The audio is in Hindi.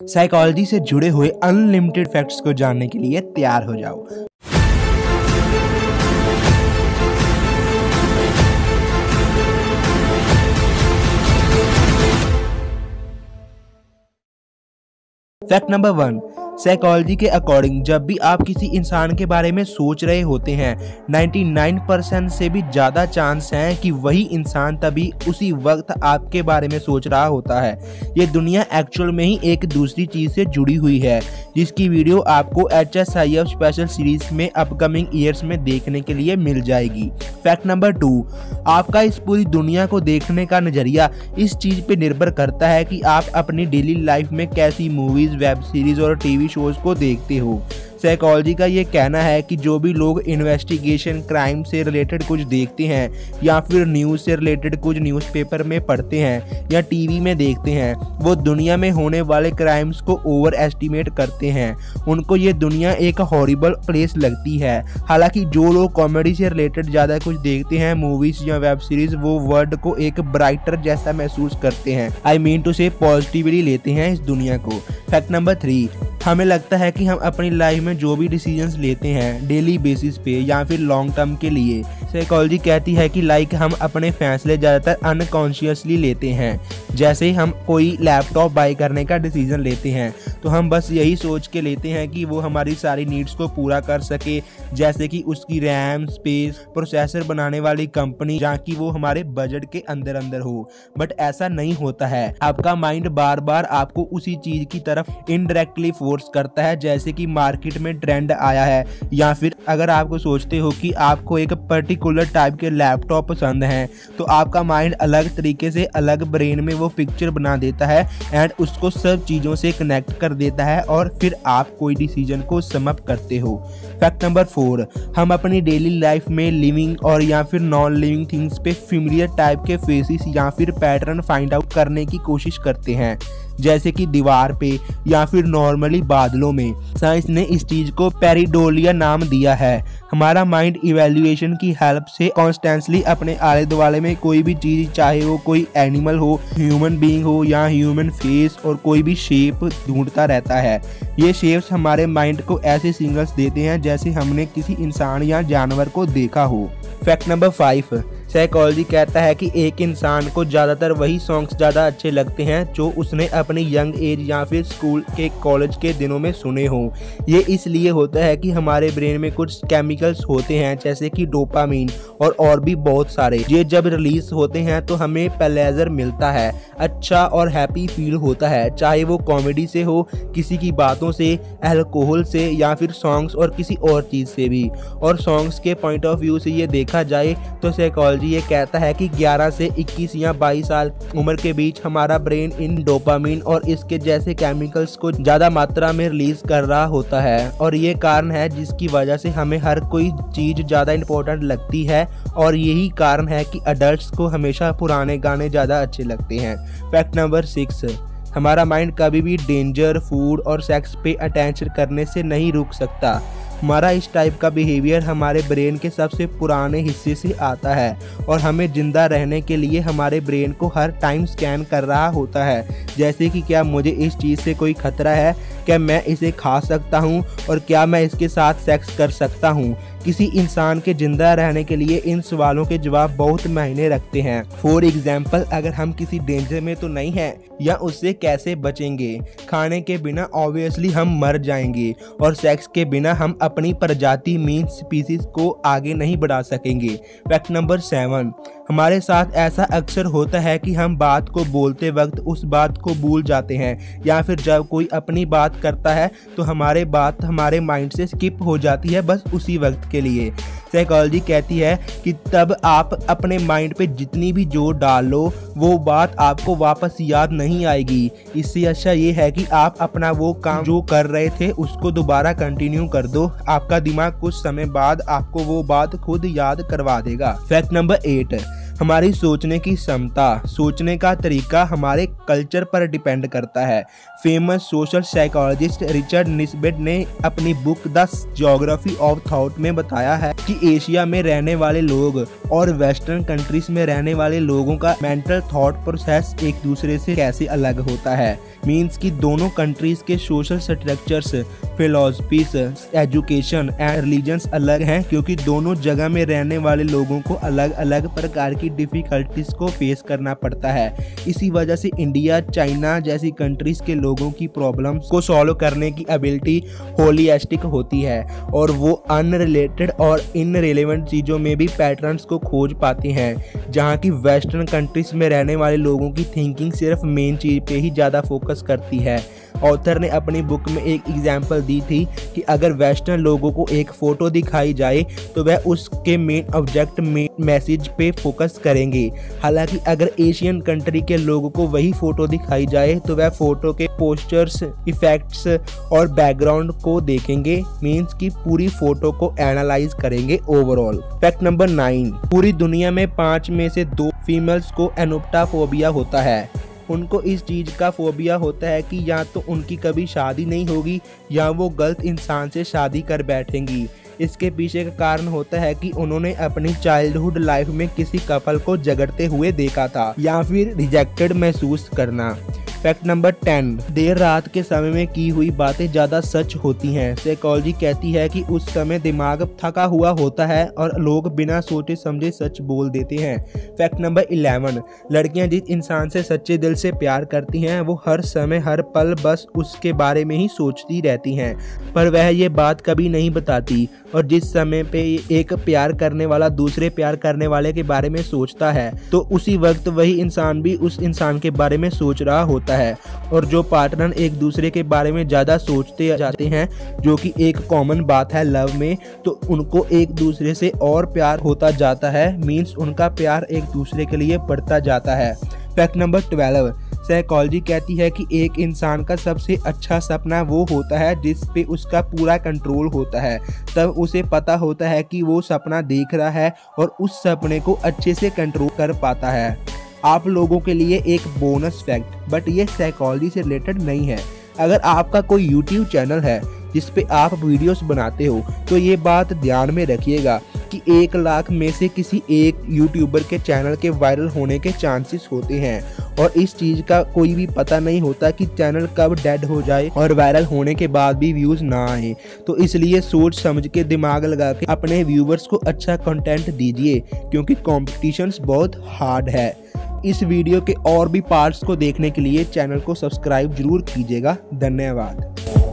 साइकोलॉजी से जुड़े हुए अनलिमिटेड फैक्ट्स को जानने के लिए तैयार हो जाओ। फैक्ट नंबर 1, साइकोलॉजी के अकॉर्डिंग जब भी आप किसी इंसान के बारे में सोच रहे होते हैं 99% से भी ज़्यादा चांस हैं कि वही इंसान तभी उसी वक्त आपके बारे में सोच रहा होता है। ये दुनिया एक्चुअल में ही एक दूसरी चीज़ से जुड़ी हुई है, जिसकी वीडियो आपको HSIF स्पेशल सीरीज में अपकमिंग ईयर्स में देखने के लिए मिल जाएगी। फैक्ट नंबर 2, आपका इस पूरी दुनिया को देखने का नज़रिया इस चीज़ पे निर्भर करता है कि आप अपनी डेली लाइफ में कैसी मूवीज़, वेब सीरीज़ और टीवी शोज को देखते हो। साइकोलॉजी का ये कहना है कि जो भी लोग इन्वेस्टिगेशन, क्राइम से रिलेटेड कुछ देखते हैं या फिर न्यूज़ से रिलेटेड कुछ न्यूज़पेपर में पढ़ते हैं या टीवी में देखते हैं, वो दुनिया में होने वाले क्राइम्स को ओवर एस्टिमेट करते हैं। उनको ये दुनिया एक हॉरिबल प्लेस लगती है। हालांकि जो लोग कॉमेडी से रिलेटेड ज़्यादा कुछ देखते हैं, मूवीज़ या वेब सीरीज़, वो वर्ल्ड को एक ब्राइटर जैसा महसूस करते हैं। आई मीन टू से पॉजिटिवली लेते हैं इस दुनिया को। फैक्ट नंबर 3, हमें लगता है कि हम अपनी लाइफ में जो भी डिसीजंस लेते हैं डेली बेसिस पे या फिर लॉन्ग टर्म के लिए, साइकोलॉजी कहती है कि हम अपने फैसले ज़्यादातर अनकॉन्शियसली लेते हैं। जैसे हम कोई लैपटॉप बाय करने का डिसीजन लेते हैं तो हम बस यही सोच के लेते हैं कि वो हमारी सारी नीड्स को पूरा कर सके, जैसे कि उसकी रैम, स्पेस, प्रोसेसर बनाने वाली कंपनी, जहाँ की वो हमारे बजट के अंदर अंदर हो। बट ऐसा नहीं होता है। आपका माइंड बार बार आपको उसी चीज़ की तरफ इनडायरेक्टली फोर्स करता है, जैसे कि मार्केट में ट्रेंड आया है, या फिर अगर आपको सोचते हो कि आपको एक पर्टिकुलर टाइप के लैपटॉप पसंद हैं तो आपका माइंड अलग तरीके से अलग ब्रेन में वो पिक्चर बना देता है एंड उसको सब चीज़ों से कनेक्ट कर देता है और फिर आप कोई डिसीजन को सम अप करते हो। फैक्ट नंबर 4, हम अपनी डेली लाइफ में लिविंग और या फिर नॉन लिविंग थिंग्स पे फेमिलियर टाइप के फेसेस या फिर पैटर्न फाइंड आउट करने की कोशिश करते हैं, जैसे कि दीवार पे या फिर नॉर्मली बादलों में। साइंस ने इस चीज को पेरिडोलिया नाम दिया है। हमारा माइंड इवैल्यूएशन की हेल्प से कॉन्स्टेंटली अपने आले दुआले में कोई भी चीज, चाहे वो कोई एनिमल हो, ह्यूमन बीइंग हो या ह्यूमन फेस और कोई भी शेप ढूंढता रहता है। ये शेप्स हमारे माइंड को ऐसे सिग्नल्स देते हैं जैसे हमने किसी इंसान या जानवर को देखा हो। फैक्ट नंबर 5, साइकोलॉजी कहता है कि एक इंसान को ज़्यादातर वही सॉन्ग्स ज़्यादा अच्छे लगते हैं जो उसने अपनी यंग एज या फिर स्कूल के, कॉलेज के दिनों में सुने हों। ये इसलिए होता है कि हमारे ब्रेन में कुछ केमिकल्स होते हैं जैसे कि डोपामीन और भी बहुत सारे। ये जब रिलीज होते हैं तो हमें प्लेजर मिलता है, अच्छा और हैप्पी फील होता है, चाहे वो कॉमेडी से हो, किसी की बातों से, अल्कोहल से या फिर सॉन्ग्स और किसी और चीज़ से भी। और सॉन्ग्स के पॉइंट ऑफ व्यू से ये देखा जाए तो साइकोलॉजी ये कहता है कि 11 से 21 या 22 साल उम्र के बीच हमारा ब्रेन इन डोपामीन और इसके जैसे केमिकल्स को ज्यादा मात्रा में रिलीज कर रहा होता है, और ये कारण है जिसकी वजह से हमें हर कोई चीज ज्यादा इंपॉर्टेंट लगती है। और यही कारण है कि अडल्ट्स को हमेशा पुराने गाने ज्यादा अच्छे लगते हैं। फैक्ट नंबर 6, हमारा माइंड कभी भी डेंजर, फूड और सेक्स पे अटेंशन करने से नहीं रुक सकता। हमारा इस टाइप का बिहेवियर हमारे ब्रेन के सबसे पुराने हिस्से से आता है और हमें जिंदा रहने के लिए हमारे ब्रेन को हर टाइम स्कैन कर रहा होता है, जैसे कि क्या मुझे इस चीज़ से कोई खतरा है, क्या मैं इसे खा सकता हूँ और क्या मैं इसके साथ सेक्स कर सकता हूँ। किसी इंसान के जिंदा रहने के लिए इन सवालों के जवाब बहुत मायने रखते हैं। फॉर एग्जाम्पल, अगर हम किसी डेंजर में तो नहीं हैं या उससे कैसे बचेंगे। खाने के बिना ऑब्वियसली हम मर जाएंगे और सेक्स के बिना हम अपनी प्रजाति मीन स्पीसीज को आगे नहीं बढ़ा सकेंगे। फैक्ट नंबर 7, हमारे साथ ऐसा अक्सर होता है कि हम बात को बोलते वक्त उस बात को भूल जाते हैं, या फिर जब कोई अपनी बात करता है तो हमारे बात हमारे माइंड से स्किप हो जाती है बस उसी वक्त के लिए। साइकोलॉजी कहती है कि तब आप अपने माइंड पे जितनी भी जोर डाल लो वो बात आपको वापस याद नहीं आएगी। इससे अच्छा ये है कि आप अपना वो काम जो कर रहे थे उसको दोबारा कंटिन्यू कर दो। आपका दिमाग कुछ समय बाद आपको वो बात खुद याद करवा देगा। फैक्ट नंबर 8, हमारी सोचने की क्षमता, सोचने का तरीका हमारे कल्चर पर डिपेंड करता है। Famous social psychologist Richard Nisbett ने अपनी book the geography of thought में बताया है कि एशिया में रहने वाले लोग और वेस्टर्न कंट्रीज में रहने वाले लोगों का मेंटल थॉट प्रोसेस एक दूसरे से कैसे अलग होता है। मीन्स कि दोनों कंट्रीज के social structures, philosophies, education and religions अलग हैं, क्योंकि दोनों जगह में रहने वाले लोगों को अलग अलग प्रकार की डिफिकल्टीज को फेस करना पड़ता है। इसी वजह से इंडिया, चाइना जैसी कंट्रीज के लोगों की प्रॉब्लम्स को सॉल्व करने की एबिलिटी होलिस्टिक होती है और वो अनरिलेटेड और इनरिलेवेंट चीज़ों में भी पैटर्न्स को खोज पाते हैं, जहाँ की वेस्टर्न कंट्रीज में रहने वाले लोगों की थिंकिंग सिर्फ मेन चीज़ पे ही ज़्यादा फोकस करती है। ऑथर ने अपनी बुक में एक एग्जाम्पल दी थी कि अगर वेस्टर्न लोगों को एक फ़ोटो दिखाई जाए तो वह उसके मेन ऑब्जेक्ट मैसेज पे फोकस करेंगे। हालांकि अगर एशियन कंट्री के लोगों को वही फ़ोटो दिखाई जाए तो वह फ़ोटो के पोस्चर्स, इफ़ेक्ट्स और बैकग्राउंड को देखेंगे। मीन्स कि पूरी फ़ोटो को एनालाइज करेंगे ओवरऑल। फैक्ट नंबर 9, पूरी दुनिया में 5 में से 2 फीमेल्स को एनोप्टाफोबिया होता है। उनको इस चीज़ का फोबिया होता है कि या तो उनकी कभी शादी नहीं होगी या वो गलत इंसान से शादी कर बैठेंगी। इसके पीछे का कारण होता है कि उन्होंने अपनी चाइल्डहुड लाइफ में किसी कपल को झगड़ते हुए देखा था या फिर रिजेक्टेड महसूस करना। फैक्ट नंबर 10, देर रात के समय में की हुई बातें ज़्यादा सच होती हैं। साइकोलॉजी कहती है कि उस समय दिमाग थका हुआ होता है और लोग बिना सोचे समझे सच बोल देते हैं। फैक्ट नंबर 11, लड़कियां जिस इंसान से सच्चे दिल से प्यार करती हैं वो हर समय हर पल बस उसके बारे में ही सोचती रहती हैं, पर वह ये बात कभी नहीं बताती। और जिस समय पे एक प्यार करने वाला दूसरे प्यार करने वाले के बारे में सोचता है तो उसी वक्त वही इंसान भी उस इंसान के बारे में सोच रहा होता है। और जो पार्टनर एक दूसरे के बारे में ज़्यादा सोचते जाते हैं, जो कि एक कॉमन बात है लव में, तो उनको एक दूसरे से और प्यार होता जाता है। मीन्स उनका प्यार एक दूसरे के लिए बढ़ता जाता है। फैक्ट नंबर 12, साइकोलॉजी कहती है कि एक इंसान का सबसे अच्छा सपना वो होता है जिस पे उसका पूरा कंट्रोल होता है। तब उसे पता होता है कि वो सपना देख रहा है और उस सपने को अच्छे से कंट्रोल कर पाता है। आप लोगों के लिए एक बोनस फैक्ट, बट ये साइकोलॉजी से रिलेटेड नहीं है। अगर आपका कोई YouTube चैनल है जिस पे आप वीडियोस बनाते हो तो ये बात ध्यान में रखिएगा कि 1 लाख में से किसी एक यूट्यूबर के चैनल के वायरल होने के चांसेस होते हैं और इस चीज़ का कोई भी पता नहीं होता कि चैनल कब डेड हो जाए और वायरल होने के बाद भी व्यूज़ ना आए। तो इसलिए सोच समझ के दिमाग लगा के अपने व्यूवर्स को अच्छा कंटेंट दीजिए, क्योंकि कॉम्पिटिशन्स बहुत हार्ड है। इस वीडियो के और भी पार्ट्स को देखने के लिए चैनल को सब्सक्राइब जरूर कीजिएगा। धन्यवाद।